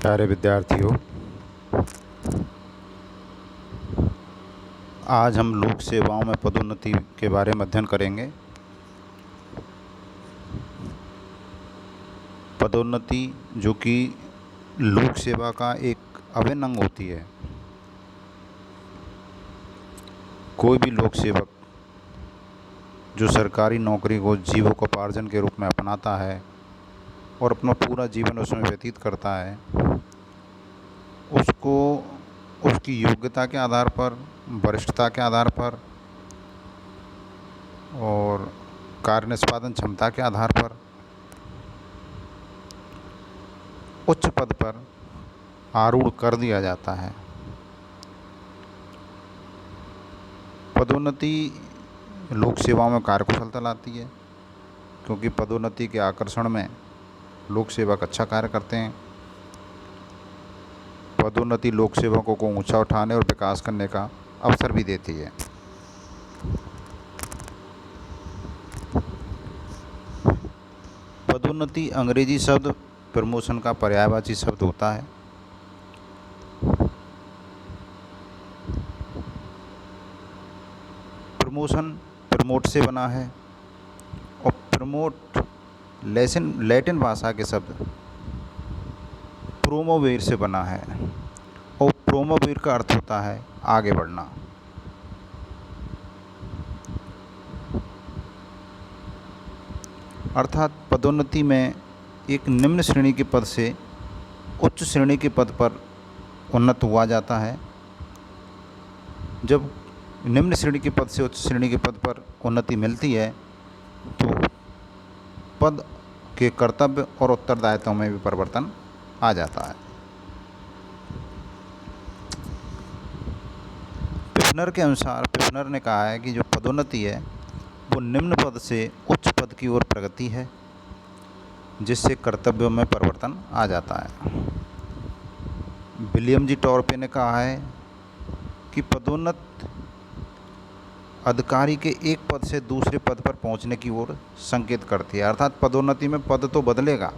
प्यारे विद्यार्थियों, आज हम लोक सेवाओं में पदोन्नति के बारे में अध्ययन करेंगे। पदोन्नति जो कि लोक सेवा का एक अभिन्न अंग होती है। कोई भी लोक सेवक जो सरकारी नौकरी को जीविकोपार्जन के रूप में अपनाता है और अपना पूरा जीवन उसमें व्यतीत करता है, उसको उसकी योग्यता के आधार पर, वरिष्ठता के आधार पर और कार्य निष्पादन क्षमता के आधार पर उच्च पद पर आरूढ़ कर दिया जाता है। पदोन्नति लोक सेवाओं में कार्यकुशलता लाती है, क्योंकि पदोन्नति के आकर्षण में लोक सेवक अच्छा कार्य करते हैं। पदोन्नति लोक सेवकों को ऊंचा उठाने और विकास करने का अवसर भी देती है। पदोन्नति अंग्रेजी शब्द प्रमोशन का पर्यायवाची शब्द होता है। प्रमोशन प्रमोट से बना है और प्रमोट लैटिन भाषा के शब्द प्रोमोवेर से बना है और प्रोमोवेर का अर्थ होता है आगे बढ़ना। अर्थात पदोन्नति में एक निम्न श्रेणी के पद से उच्च श्रेणी के पद पर उन्नत हुआ जाता है। जब निम्न श्रेणी के पद से उच्च श्रेणी के पद पर उन्नति मिलती है तो पद के कर्तव्य और उत्तरदायित्वों में भी परिवर्तन आ जाता है। पिफनर के अनुसार, पिफनर ने कहा है कि जो पदोन्नति है वो निम्न पद से उच्च पद की ओर प्रगति है, जिससे कर्तव्यों में परिवर्तन आ जाता है। विलियम जी टॉर्पे ने कहा है कि पदोन्नत अधिकारी के एक पद से दूसरे पद पर पहुंचने की ओर संकेत करती है। अर्थात पदोन्नति में पद तो बदलेगा,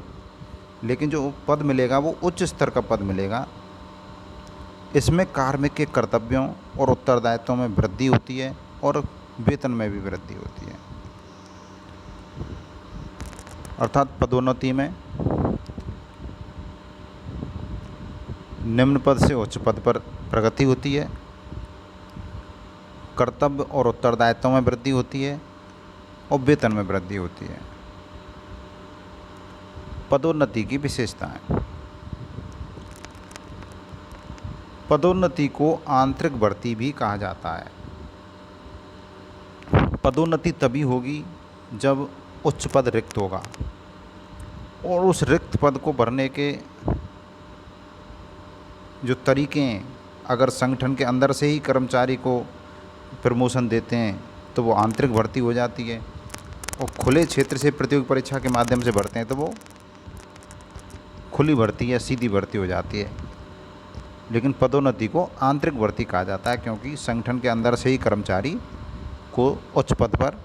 लेकिन जो पद मिलेगा वो उच्च स्तर का पद मिलेगा। इसमें कार्मिक के कर्तव्यों और उत्तरदायित्वों में वृद्धि होती है और वेतन में भी वृद्धि होती है। अर्थात पदोन्नति में निम्न पद से उच्च पद पर प्रगति होती है, कर्तव्य और उत्तरदायित्वों में वृद्धि होती है और वेतन में वृद्धि होती है। पदोन्नति की विशेषताएं। पदोन्नति को आंतरिक बढ़ती भी कहा जाता है। पदोन्नति तभी होगी जब उच्च पद रिक्त होगा और उस रिक्त पद को भरने के जो तरीके हैं, अगर संगठन के अंदर से ही कर्मचारी को प्रमोशन देते हैं तो वो आंतरिक भर्ती हो जाती है, और खुले क्षेत्र से प्रतियोगी परीक्षा के माध्यम से भरते हैं तो वो खुली भर्ती या सीधी भर्ती हो जाती है। लेकिन पदोन्नति को आंतरिक भर्ती कहा जाता है, क्योंकि संगठन के अंदर से ही कर्मचारी को उच्च पद पर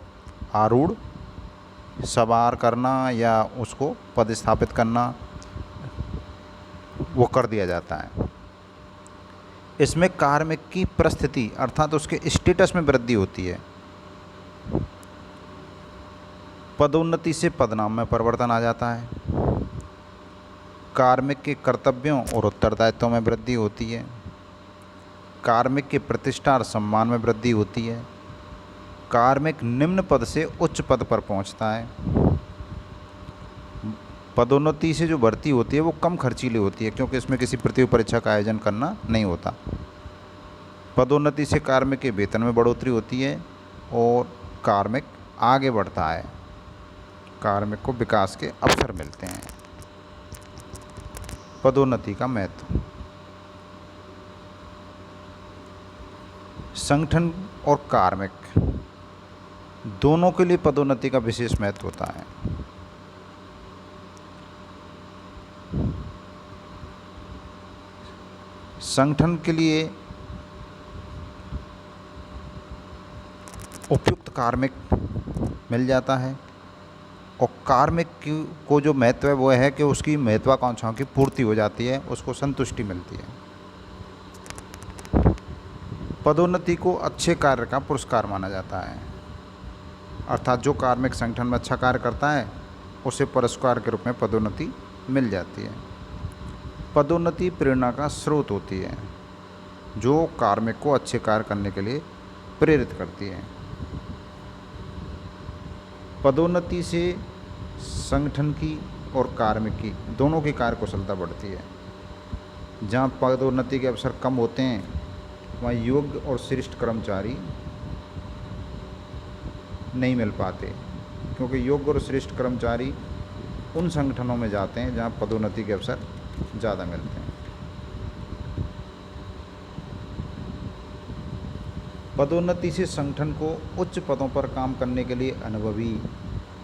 आरूढ़ सवार करना या उसको पदस्थापित करना वो कर दिया जाता है। इसमें कार्मिक की परिस्थिति अर्थात उसके स्टेटस में वृद्धि होती है। पदोन्नति से पदनाम में परिवर्तन आ जाता है। कार्मिक के कर्तव्यों और उत्तरदायित्वों में वृद्धि होती है। कार्मिक के प्रतिष्ठा और सम्मान में वृद्धि होती है। कार्मिक निम्न पद से उच्च पद पर पहुंचता है। पदोन्नति से जो भर्ती होती है वो कम खर्चीली होती है, क्योंकि इसमें किसी प्रतियोगी परीक्षा का आयोजन करना नहीं होता। पदोन्नति से कार्मिक के वेतन में बढ़ोतरी होती है और कार्मिक आगे बढ़ता है, कार्मिक को विकास के अवसर मिलते हैं। पदोन्नति का महत्व। संगठन और कार्मिक दोनों के लिए पदोन्नति का विशेष महत्व होता है। संगठन के लिए उपयुक्त कार्मिक मिल जाता है और कार्मिक को जो महत्व है वो है कि उसकी महत्वाकांक्षाओं की पूर्ति हो जाती है, उसको संतुष्टि मिलती है। पदोन्नति को अच्छे कार्य का पुरस्कार माना जाता है, अर्थात जो कार्मिक संगठन में अच्छा कार्य करता है उसे पुरस्कार के रूप में पदोन्नति मिल जाती है। पदोन्नति प्रेरणा का स्रोत होती है जो कार्मिक को अच्छे कार्य करने के लिए प्रेरित करती है। पदोन्नति से संगठन की और कार्मिक की दोनों की कार्यकुशलता बढ़ती है। जहाँ पदोन्नति के अवसर कम होते हैं वहाँ योग्य और श्रेष्ठ कर्मचारी नहीं मिल पाते, क्योंकि योग्य और श्रेष्ठ कर्मचारी उन संगठनों में जाते हैं जहाँ पदोन्नति के अवसर ज़्यादा मिलते हैं। पदोन्नति से संगठन को उच्च पदों पर काम करने के लिए अनुभवी,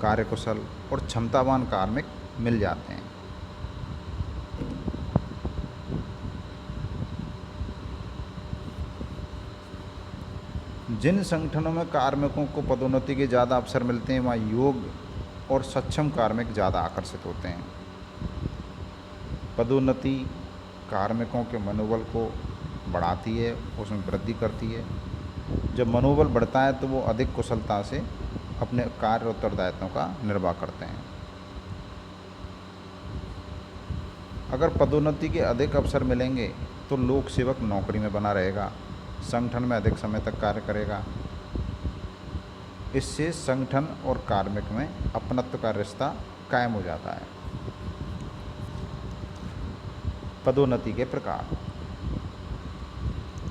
कार्यकुशल और क्षमतावान कार्मिक मिल जाते हैं। जिन संगठनों में कार्मिकों को पदोन्नति के ज़्यादा अवसर मिलते हैं वहाँ योग्य और सक्षम कार्मिक ज़्यादा आकर्षित होते हैं। पदोन्नति कार्मिकों के मनोबल को बढ़ाती है, उसमें वृद्धि करती है। जब मनोबल बढ़ता है तो वो अधिक कुशलता से अपने कार्य और उत्तरदायित्वों का निर्वाह करते हैं। अगर पदोन्नति के अधिक अवसर मिलेंगे तो लोक सेवक नौकरी में बना रहेगा, संगठन में अधिक समय तक कार्य करेगा। इससे संगठन और कार्मिक में अपनत्व का रिश्ता कायम हो जाता है। पदोन्नति के प्रकार।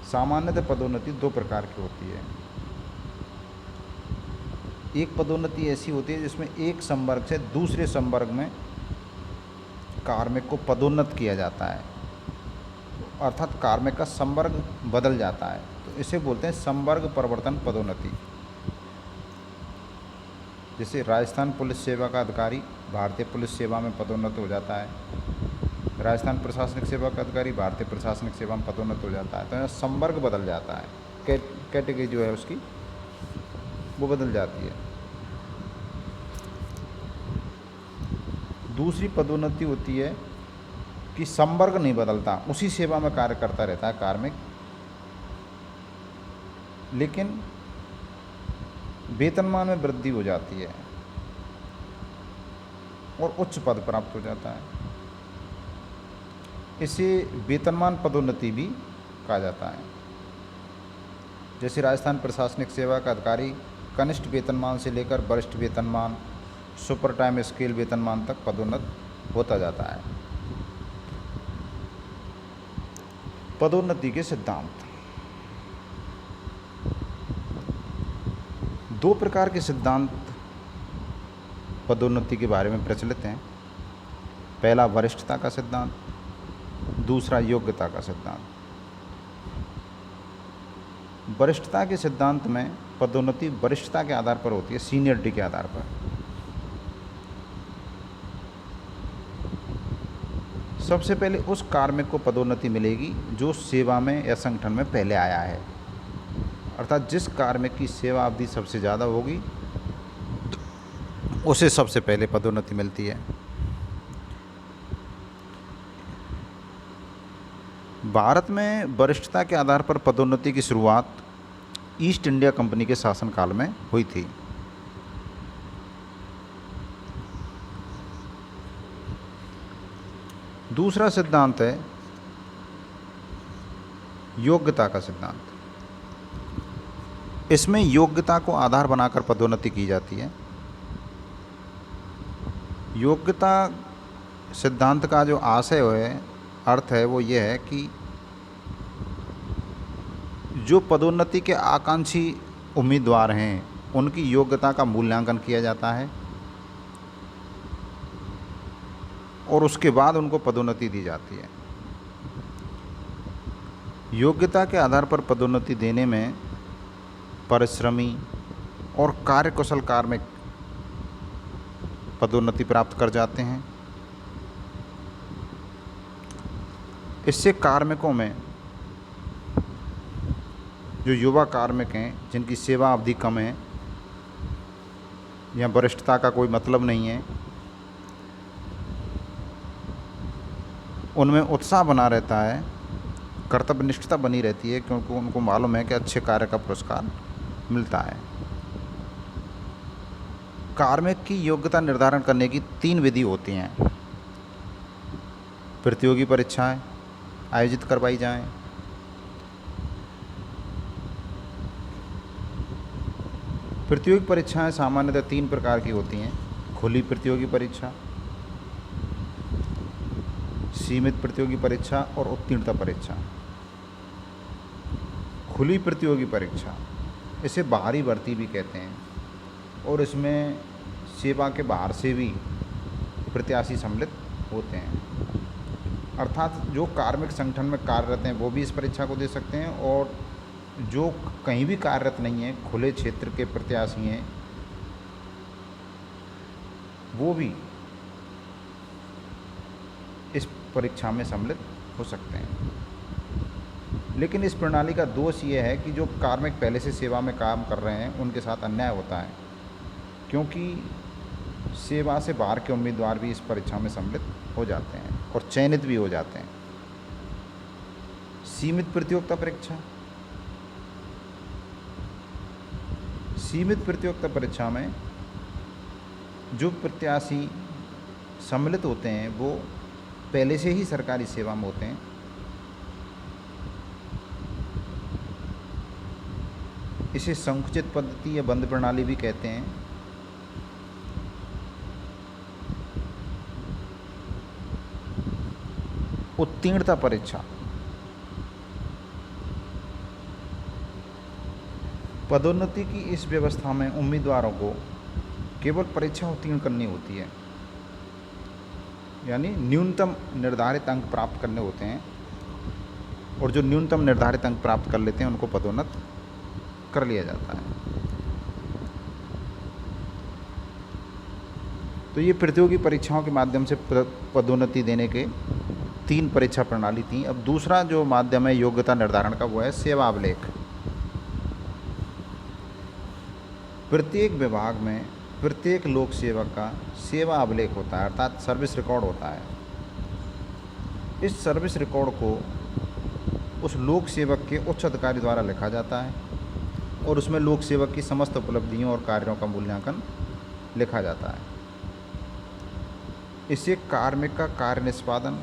सामान्यतः पदोन्नति दो प्रकार की होती है। एक पदोन्नति ऐसी होती है जिसमें एक संवर्ग से दूसरे संवर्ग में कार्मिक को पदोन्नत किया जाता है, अर्थात कार्मिक का संवर्ग बदल जाता है, तो इसे बोलते हैं संवर्ग परिवर्तन पदोन्नति। जैसे राजस्थान पुलिस सेवा का अधिकारी भारतीय पुलिस सेवा में पदोन्नत हो जाता है, राजस्थान प्रशासनिक सेवा का अधिकारी भारतीय प्रशासनिक सेवा में पदोन्नत हो जाता है। तो यहाँ संवर्ग बदल जाता है, कैटेगरी जो है उसकी वो बदल जाती है। दूसरी पदोन्नति होती है कि संवर्ग नहीं बदलता, उसी सेवा में कार्य करता रहता है कार्मिक, लेकिन वेतनमान में वृद्धि हो जाती है और उच्च पद प्राप्त हो जाता है। इसे वेतनमान पदोन्नति भी कहा जाता है। जैसे राजस्थान प्रशासनिक सेवा का अधिकारी कनिष्ठ वेतनमान से लेकर वरिष्ठ वेतनमान, सुपर टाइम स्केल वेतनमान तक पदोन्नत होता जाता है। पदोन्नति के सिद्धांत। दो प्रकार के सिद्धांत पदोन्नति के बारे में प्रचलित हैं। पहला वरिष्ठता का सिद्धांत, दूसरा योग्यता का सिद्धांत। वरिष्ठता के सिद्धांत में पदोन्नति वरिष्ठता के आधार पर होती है, सीनियरिटी के आधार पर। सबसे पहले उस कार्मिक को पदोन्नति मिलेगी जो सेवा में या संगठन में पहले आया है, अर्थात जिस कार्मिक की सेवा अवधि सबसे ज़्यादा होगी उसे सबसे पहले पदोन्नति मिलती है। भारत में वरिष्ठता के आधार पर पदोन्नति की शुरुआत ईस्ट इंडिया कंपनी के शासनकाल में हुई थी। दूसरा सिद्धांत है योग्यता का सिद्धांत। इसमें योग्यता को आधार बनाकर पदोन्नति की जाती है। योग्यता सिद्धांत का जो आशय है, अर्थ है, वो ये है कि जो पदोन्नति के आकांक्षी उम्मीदवार हैं उनकी योग्यता का मूल्यांकन किया जाता है और उसके बाद उनको पदोन्नति दी जाती है। योग्यता के आधार पर पदोन्नति देने में परिश्रमी और कार्यकुशल कार्मिक पदोन्नति प्राप्त कर जाते हैं। इससे कार्मिकों में जो युवा कार्मिक हैं जिनकी सेवा अवधि कम है या वरिष्ठता का कोई मतलब नहीं है, उनमें उत्साह बना रहता है, कर्तव्यनिष्ठता बनी रहती है, क्योंकि उनको मालूम है कि अच्छे कार्य का पुरस्कार मिलता है। कार्मिक की योग्यता निर्धारण करने की 3 विधि होती हैं। प्रतियोगी परीक्षाएं आयोजित करवाई जाएं, प्रतियोगी परीक्षाएं सामान्यतः 3 प्रकार की होती हैं। खुली प्रतियोगी परीक्षा, सीमित प्रतियोगी परीक्षा और उत्तीर्णता परीक्षा। खुली प्रतियोगी परीक्षा, इसे बाहरी भर्ती भी कहते हैं, और इसमें सेवा के बाहर से भी प्रत्याशी सम्मिलित होते हैं। अर्थात जो कार्मिक संगठन में कार्यरत हैं वो भी इस परीक्षा को दे सकते हैं, और जो कहीं भी कार्यरत नहीं हैं, खुले क्षेत्र के प्रत्याशी हैं, वो भी इस परीक्षा में सम्मिलित हो सकते हैं। लेकिन इस प्रणाली का दोष ये है कि जो कार्मिक पहले से सेवा में काम कर रहे हैं उनके साथ अन्याय होता है, क्योंकि सेवा से बाहर के उम्मीदवार भी इस परीक्षा में सम्मिलित हो जाते हैं और चयनित भी हो जाते हैं। सीमित प्रतियोगिता परीक्षा, सीमित प्रतियोगिता परीक्षा में जो प्रत्याशी सम्मिलित होते हैं वो पहले से ही सरकारी सेवा में होते हैं। इसे संकुचित पद्धति या बंद प्रणाली भी कहते हैं। उत्तीर्णता परीक्षा, पदोन्नति की इस व्यवस्था में उम्मीदवारों को केवल परीक्षा उत्तीर्ण करनी होती है, यानी न्यूनतम निर्धारित अंक प्राप्त करने होते हैं, और जो न्यूनतम निर्धारित अंक प्राप्त कर लेते हैं उनको पदोन्नत कर लिया जाता है। तो ये प्रतियोगी परीक्षाओं के माध्यम से पदोन्नति देने के 3 परीक्षा प्रणाली थी। अब दूसरा जो माध्यम है योग्यता निर्धारण का वो है सेवा अभिलेख। प्रत्येक विभाग में प्रत्येक लोक सेवक का सेवा अभिलेख होता है, अर्थात सर्विस रिकॉर्ड होता है। इस सर्विस रिकॉर्ड को उस लोक सेवक के उच्च अधिकारी द्वारा लिखा जाता है, और उसमें लोक सेवक की समस्त उपलब्धियों और कार्यों का मूल्यांकन लिखा जाता है। इसे कार्मिक का कार्य निष्पादन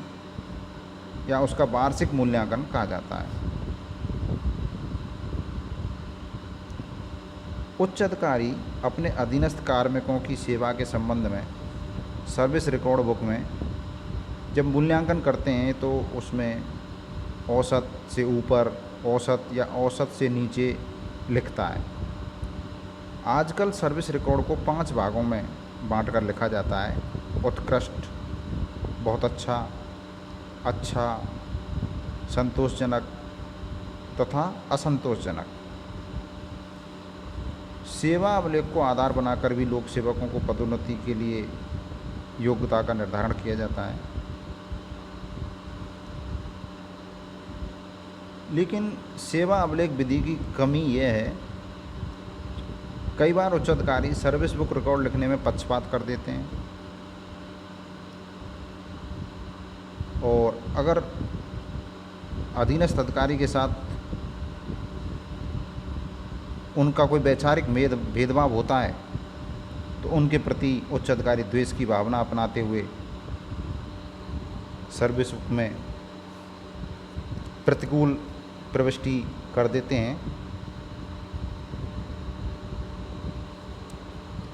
या उसका वार्षिक मूल्यांकन कहा जाता है। उच्च अधिकारी अपने अधीनस्थ कार्मिकों की सेवा के संबंध में सर्विस रिकॉर्ड बुक में जब मूल्यांकन करते हैं तो उसमें औसत से ऊपर, औसत या औसत से नीचे लिखता है। आजकल सर्विस रिकॉर्ड को 5 भागों में बांटकर लिखा जाता है: उत्कृष्ट, बहुत अच्छा, अच्छा, संतोषजनक तथा असंतोषजनक। सेवा अभिलेख को आधार बनाकर भी लोक सेवकों को पदोन्नति के लिए योग्यता का निर्धारण किया जाता है। लेकिन सेवा अभिलेख विधि की कमी यह है, कई बार उच्च अधिकारी सर्विस बुक रिकॉर्ड लिखने में पक्षपात कर देते हैं, और अगर अधीनस्थ अधिकारी के साथ उनका कोई वैचारिक भेदभाव होता है तो उनके प्रति उच्च अधिकारी द्वेष की भावना अपनाते हुए सर्विस बुक में प्रतिकूल प्रविष्टि कर देते हैं।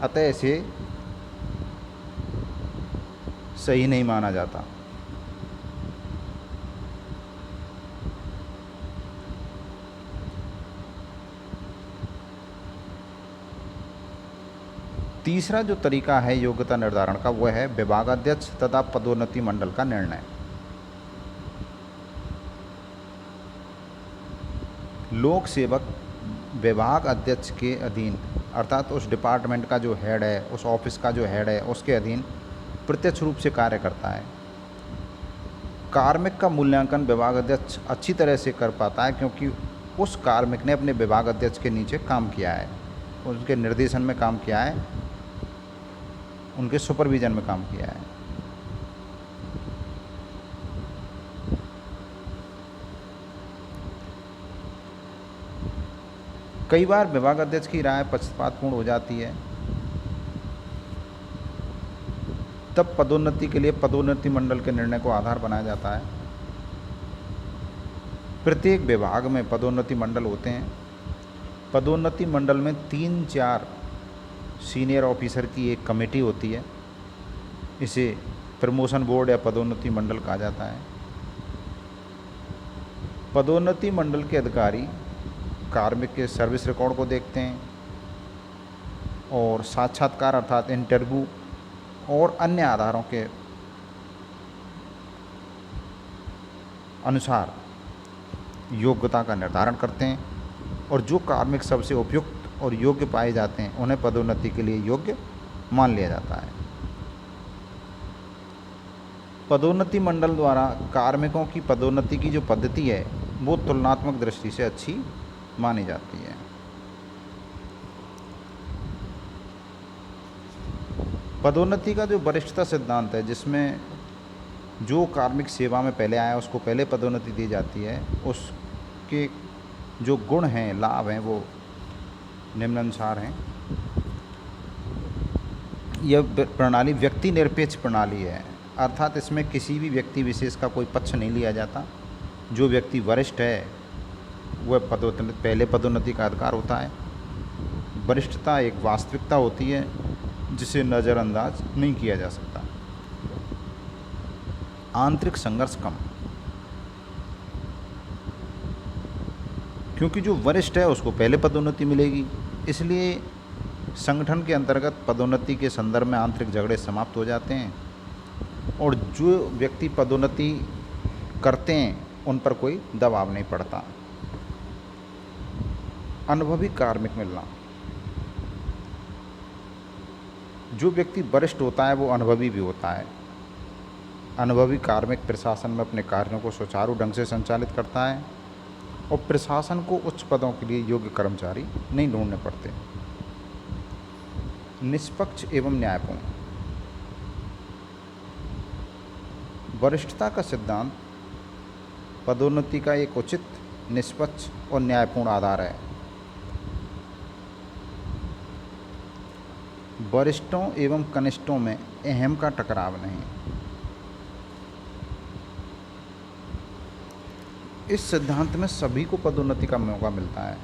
अतः इसे सही नहीं माना जाता। तीसरा जो तरीका है योग्यता निर्धारण का वह है विभागाध्यक्ष तथा पदोन्नति मंडल का निर्णय। लोक सेवक विभाग अध्यक्ष के अधीन, अर्थात उस डिपार्टमेंट का जो हेड है, उस ऑफिस का जो हेड है, उसके अधीन प्रत्यक्ष रूप से कार्य करता है। कार्मिक का मूल्यांकन विभाग अध्यक्ष अच्छी तरह से कर पाता है, क्योंकि उस कार्मिक ने अपने विभाग अध्यक्ष के नीचे काम किया है, उनके निर्देशन में काम किया है, उनके सुपरविज़न में काम किया है। कई बार विभाग अध्यक्ष की राय पक्षपातपूर्ण हो जाती है, तब पदोन्नति के लिए पदोन्नति मंडल के निर्णय को आधार बनाया जाता है। प्रत्येक विभाग में पदोन्नति मंडल होते हैं। पदोन्नति मंडल में 3-4 सीनियर ऑफिसर की एक कमेटी होती है। इसे प्रमोशन बोर्ड या पदोन्नति मंडल कहा जाता है। पदोन्नति मंडल के अधिकारी कार्मिक के सर्विस रिकॉर्ड को देखते हैं और साक्षात्कार अर्थात इंटरव्यू और अन्य आधारों के अनुसार योग्यता का निर्धारण करते हैं और जो कार्मिक सबसे उपयुक्त और योग्य पाए जाते हैं उन्हें पदोन्नति के लिए योग्य मान लिया जाता है। पदोन्नति मंडल द्वारा कार्मिकों की पदोन्नति की जो पद्धति है वो तुलनात्मक दृष्टि से अच्छी मानी जाती है। पदोन्नति का जो वरिष्ठता सिद्धांत है, जिसमें जो कार्मिक सेवा में पहले आया उसको पहले पदोन्नति दी जाती है, उसके जो गुण हैं, लाभ हैं, वो निम्नानुसार हैं। यह प्रणाली व्यक्ति निरपेक्ष प्रणाली है, अर्थात इसमें किसी भी व्यक्ति विशेष का कोई पक्ष नहीं लिया जाता। जो व्यक्ति वरिष्ठ है वह पहले पदोन्नति का अधिकार होता है। वरिष्ठता एक वास्तविकता होती है जिसे नज़रअंदाज नहीं किया जा सकता। आंतरिक संघर्ष कम, क्योंकि जो वरिष्ठ है उसको पहले पदोन्नति मिलेगी, इसलिए संगठन के अंतर्गत पदोन्नति के संदर्भ में आंतरिक झगड़े समाप्त हो जाते हैं और जो व्यक्ति पदोन्नति करते हैं उन पर कोई दबाव नहीं पड़ता। अनुभवी कार्मिक मिलना, जो व्यक्ति वरिष्ठ होता है वो अनुभवी भी होता है। अनुभवी कार्मिक प्रशासन में अपने कार्यों को सुचारू ढंग से संचालित करता है और प्रशासन को उच्च पदों के लिए योग्य कर्मचारी नहीं ढूंढने पड़ते। निष्पक्ष एवं न्यायपूर्ण, वरिष्ठता का सिद्धांत पदोन्नति का एक उचित, निष्पक्ष और न्यायपूर्ण आधार है। वरिष्ठों एवं कनिष्ठों में अहम का टकराव नहीं। इस सिद्धांत में सभी को पदोन्नति का मौका मिलता है।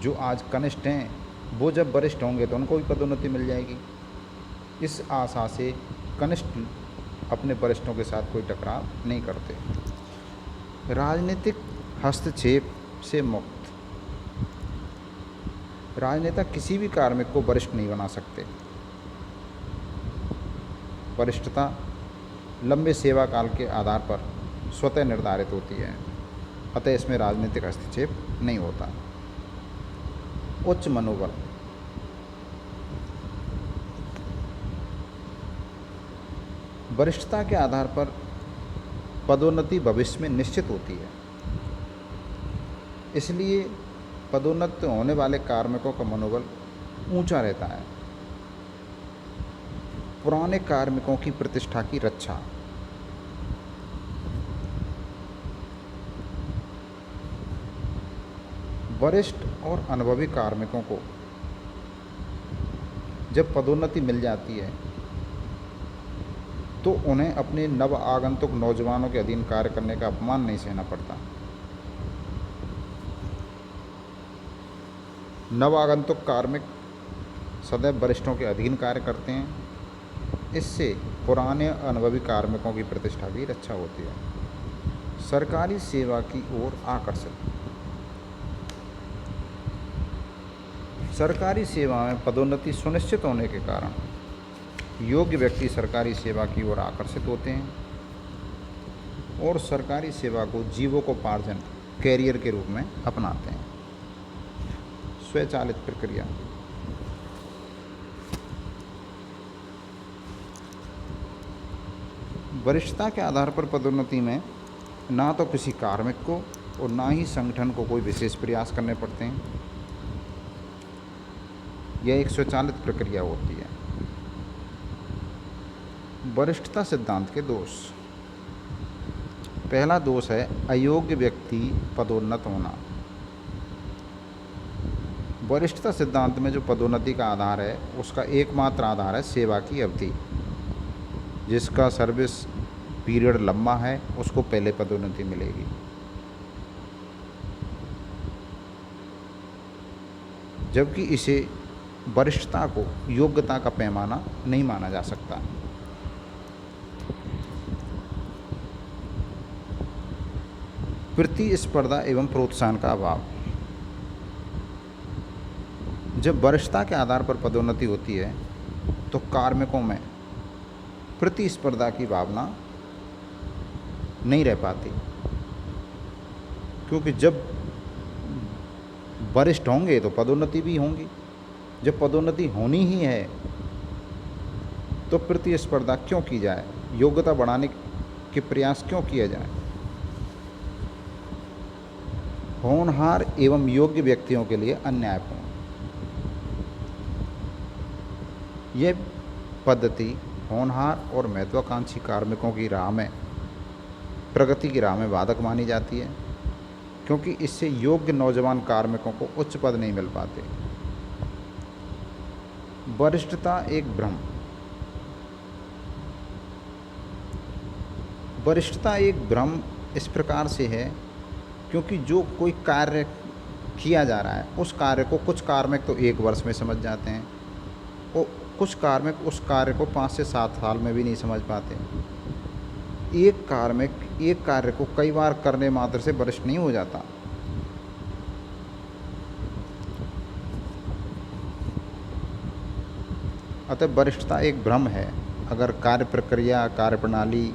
जो आज कनिष्ठ हैं वो जब वरिष्ठ होंगे तो उनको भी पदोन्नति मिल जाएगी। इस आशा से कनिष्ठ अपने वरिष्ठों के साथ कोई टकराव नहीं करते। राजनीतिक हस्तक्षेप से मुक्त, राजनेता किसी भी कार्मिक को वरिष्ठ नहीं बना सकते। वरिष्ठता लंबे सेवा काल के आधार पर स्वतः निर्धारित होती है, अतः इसमें राजनीतिक हस्तक्षेप नहीं होता। उच्च मनोबल, वरिष्ठता के आधार पर पदोन्नति भविष्य में निश्चित होती है, इसलिए पदोन्नत होने वाले कार्मिकों का मनोबल ऊंचा रहता है। पुराने कार्मिकों की प्रतिष्ठा की रक्षा, वरिष्ठ और अनुभवी कार्मिकों को जब पदोन्नति मिल जाती है तो उन्हें अपने नव आगंतुक नौजवानों के अधीन कार्य करने का अपमान नहीं सहना पड़ता। नव आगंतुक कार्मिक सदैव वरिष्ठों के अधीन कार्य करते हैं। इससे पुराने अनुभवी कार्मिकों की प्रतिष्ठा की रक्षा होती है। सरकारी सेवा की ओर आकर्षित, सरकारी सेवा में पदोन्नति सुनिश्चित होने के कारण योग्य व्यक्ति सरकारी सेवा की ओर आकर्षित होते हैं और सरकारी सेवा को जीविकोपार्जन कैरियर के रूप में अपनाते हैं। स्वचालित प्रक्रिया, वरिष्ठता के आधार पर पदोन्नति में ना तो किसी कार्मिक को और ना ही संगठन को कोई विशेष प्रयास करने पड़ते हैं। यह एक स्वचालित प्रक्रिया होती है। वरिष्ठता सिद्धांत के दोष। पहला दोष है अयोग्य व्यक्ति पदोन्नत होना। वरिष्ठता सिद्धांत में जो पदोन्नति का आधार है उसका एकमात्र आधार है सेवा की अवधि। जिसका सर्विस पीरियड लंबा है उसको पहले पदोन्नति मिलेगी। जबकि इसे वरिष्ठता को योग्यता का पैमाना नहीं माना जा सकता। प्रतिस्पर्धा एवं प्रोत्साहन का अभाव। जब वरिष्ठता के आधार पर पदोन्नति होती है तो कार्मिकों में प्रतिस्पर्धा की भावना नहीं रह पाती, क्योंकि जब वरिष्ठ होंगे तो पदोन्नति भी होंगी। जब पदोन्नति होनी ही है तो प्रतिस्पर्धा क्यों की जाए, योग्यता बढ़ाने के प्रयास क्यों किया जाए। होनहार एवं योग्य व्यक्तियों के लिए अन्यायपूर्ण। यह पद्धति होनहार और महत्वाकांक्षी कार्मिकों की राह में, प्रगति की राह में बाधक मानी जाती है, क्योंकि इससे योग्य नौजवान कार्मिकों को उच्च पद नहीं मिल पाते। वरिष्ठता एक भ्रम। वरिष्ठता एक भ्रम इस प्रकार से है क्योंकि जो कोई कार्य किया जा रहा है उस कार्य को कुछ कार्मिक तो 1 वर्ष में समझ जाते हैं और कुछ कार्मिक उस कार्य को 5 से 7 साल में भी नहीं समझ पाते। एक कार्मिक एक कार्य को कई बार करने मात्र से वरिष्ठ नहीं हो जाता। अतः वरिष्ठता एक भ्रम है। अगर कार्य प्रक्रिया, कार्य प्रणाली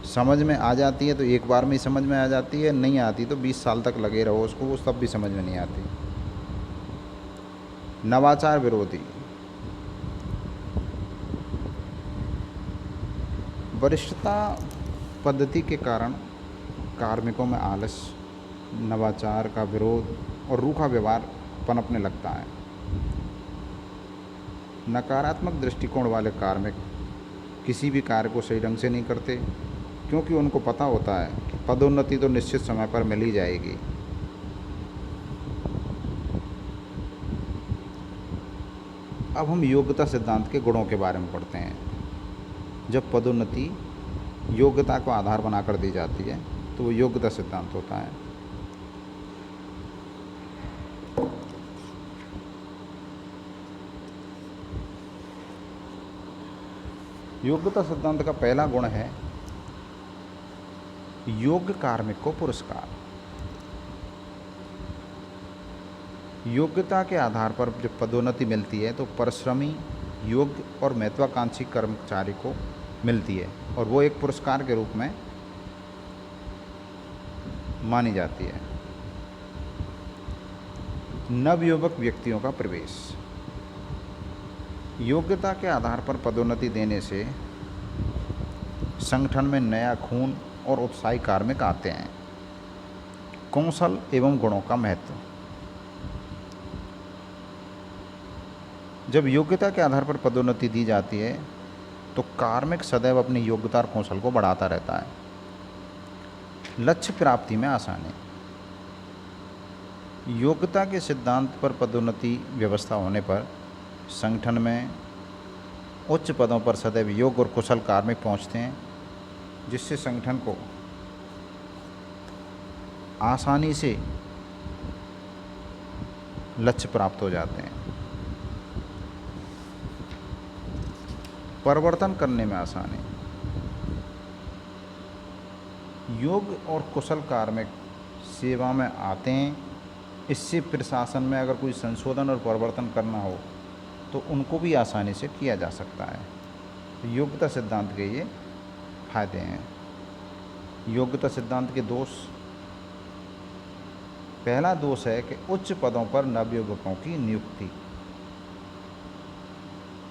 समझ में आ जाती है तो एक बार में ही समझ में आ जाती है, नहीं आती तो 20 साल तक लगे रहो उसको, वो तब भी समझ में नहीं आती। नवाचार विरोधी। वरिष्ठता पद्धति के कारण कार्मिकों में आलस, नवाचार का विरोध और रूखा व्यवहार पनपने लगता है। नकारात्मक दृष्टिकोण वाले कार्मिक किसी भी कार्य को सही ढंग से नहीं करते, क्योंकि उनको पता होता है कि पदोन्नति तो निश्चित समय पर मिल ही जाएगी। अब हम योग्यता सिद्धांत के गुणों के बारे में पढ़ते हैं। जब पदोन्नति योग्यता को आधार बनाकर दी जाती है तो वो योग्यता सिद्धांत होता है। योग्यता सिद्धांत का पहला गुण है योग्य कार्मिक को पुरस्कार। योग्यता के आधार पर जब पदोन्नति मिलती है तो परिश्रमी, योग्य और महत्वाकांक्षी कर्मचारी को मिलती है और वो एक पुरस्कार के रूप में मानी जाती है। नवयुवक व्यक्तियों का प्रवेश। योग्यता के आधार पर पदोन्नति देने से संगठन में नया खून और उत्साही कार्मिक आते हैं। कौशल एवं गुणों का महत्व। जब योग्यता के आधार पर पदोन्नति दी जाती है तो कार्मिक सदैव अपनी योग्यता और कौशल को बढ़ाता रहता है। लक्ष्य प्राप्ति में आसानी। योग्यता के सिद्धांत पर पदोन्नति व्यवस्था होने पर संगठन में उच्च पदों पर सदैव योग्य और कुशल कार्मिक पहुंचते हैं, जिससे संगठन को आसानी से लक्ष्य प्राप्त हो जाते हैं। परिवर्तन करने में आसानी। योग्य और कुशल कार्मिक सेवा में आते हैं, इससे प्रशासन में अगर कोई संशोधन और परिवर्तन करना हो तो उनको भी आसानी से किया जा सकता है। योग्यता सिद्धांत के ये फायदे हैं। योग्यता सिद्धांत के दोष। पहला दोष है कि उच्च पदों पर नवयुवकों की नियुक्ति।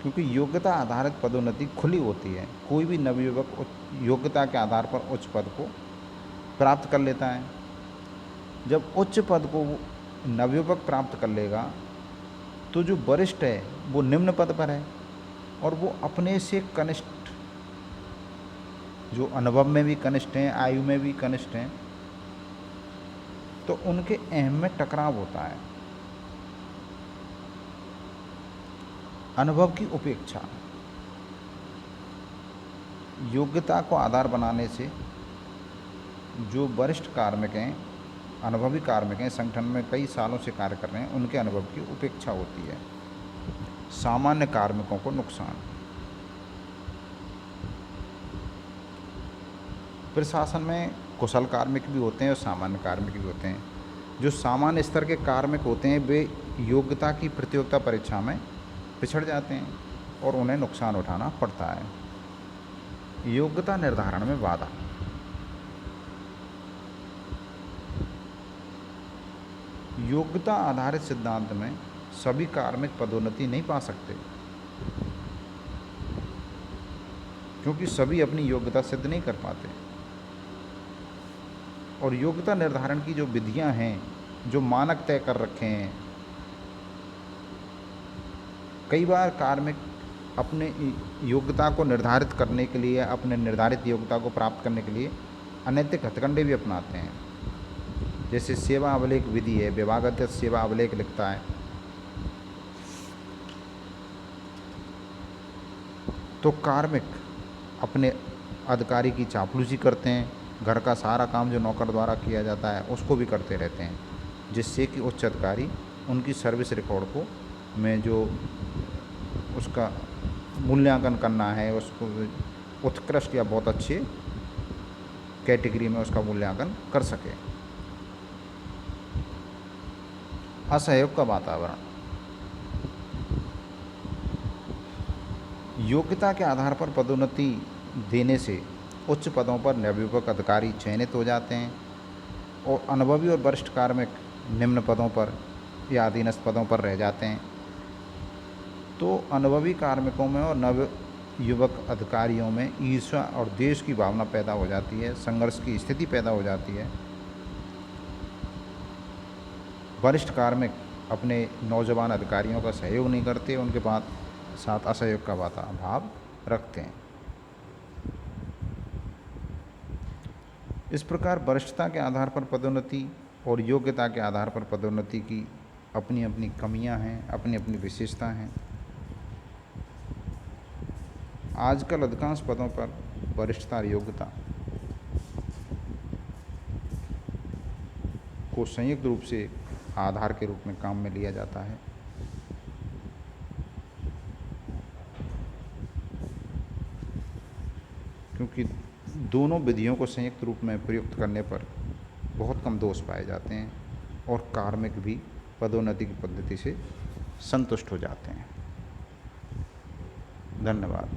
क्योंकि योग्यता आधारित पदोन्नति खुली होती है, कोई भी नवयुवक योग्यता के आधार पर उच्च पद को प्राप्त कर लेता है। जब उच्च पद को नवयुवक प्राप्त कर लेगा तो जो वरिष्ठ है वो निम्न पद पर है और वो अपने से कनिष्ठ, जो अनुभव में भी कनिष्ठ हैं, आयु में भी कनिष्ठ हैं, तो उनके अहम में टकराव होता है। अनुभव की उपेक्षा, योग्यता को आधार बनाने से जो वरिष्ठ कार्मिक हैं, अनुभवी कार्मिक हैं, संगठन में कई सालों से कार्य कर रहे हैं, उनके अनुभव की उपेक्षा होती है। सामान्य कार्मिकों को नुकसान। प्रशासन में कुशल कार्मिक भी होते हैं और सामान्य कार्मिक भी होते हैं। जो सामान्य स्तर के कार्मिक होते हैं वे योग्यता की प्रतियोगिता परीक्षा में पिछड़ जाते हैं और उन्हें नुकसान उठाना पड़ता है। योग्यता निर्धारण में बाधा। योग्यता आधारित सिद्धांत में सभी कार्मिक पदोन्नति नहीं पा सकते, क्योंकि सभी अपनी योग्यता सिद्ध नहीं कर पाते। और योग्यता निर्धारण की जो विधियां हैं, जो मानक तय कर रखे हैं, कई बार कार्मिक अपने योग्यता को निर्धारित करने के लिए, अपने निर्धारित योग्यता को प्राप्त करने के लिए अनैतिक हथकंडे भी अपनाते हैं। जैसे सेवा अभिलेख विधि है, विभागाध्यक्ष सेवा अभिलेख लिखता है, तो कार्मिक अपने अधिकारी की चापलूसी करते हैं। घर का सारा काम जो नौकर द्वारा किया जाता है उसको भी करते रहते हैं, जिससे कि उच्च अधिकारी उनकी सर्विस रिकॉर्ड को में जो उसका मूल्यांकन करना है, उसको उत्कृष्ट या बहुत अच्छे कैटेगरी में उसका मूल्यांकन कर सके। असहयोग का वातावरण। योग्यता के आधार पर पदोन्नति देने से उच्च पदों पर नवयुवक अधिकारी चयनित हो जाते हैं और अनुभवी और वरिष्ठ कार्मिक निम्न पदों पर या अधीनस्थ पदों पर रह जाते हैं। तो अनुभवी कार्मिकों में और नवयुवक अधिकारियों में ईर्ष्या और द्वेष की भावना पैदा हो जाती है, संघर्ष की स्थिति पैदा हो जाती है। वरिष्ठ कार्मिक अपने नौजवान अधिकारियों का सहयोग नहीं करते, उनके साथ असहयोग का भाव रखते हैं। इस प्रकार वरिष्ठता के आधार पर पदोन्नति और योग्यता के आधार पर पदोन्नति की अपनी अपनी कमियां हैं, अपनी अपनी विशेषता हैं। आजकल अधिकांश पदों पर वरिष्ठता और योग्यता को संयुक्त रूप से आधार के रूप में काम में लिया जाता है। क्योंकि दोनों विधियों को संयुक्त रूप में प्रयुक्त करने पर बहुत कम दोष पाए जाते हैं और कार्मिक भी पदोन्नति की पद्धति से संतुष्ट हो जाते हैं। धन्यवाद।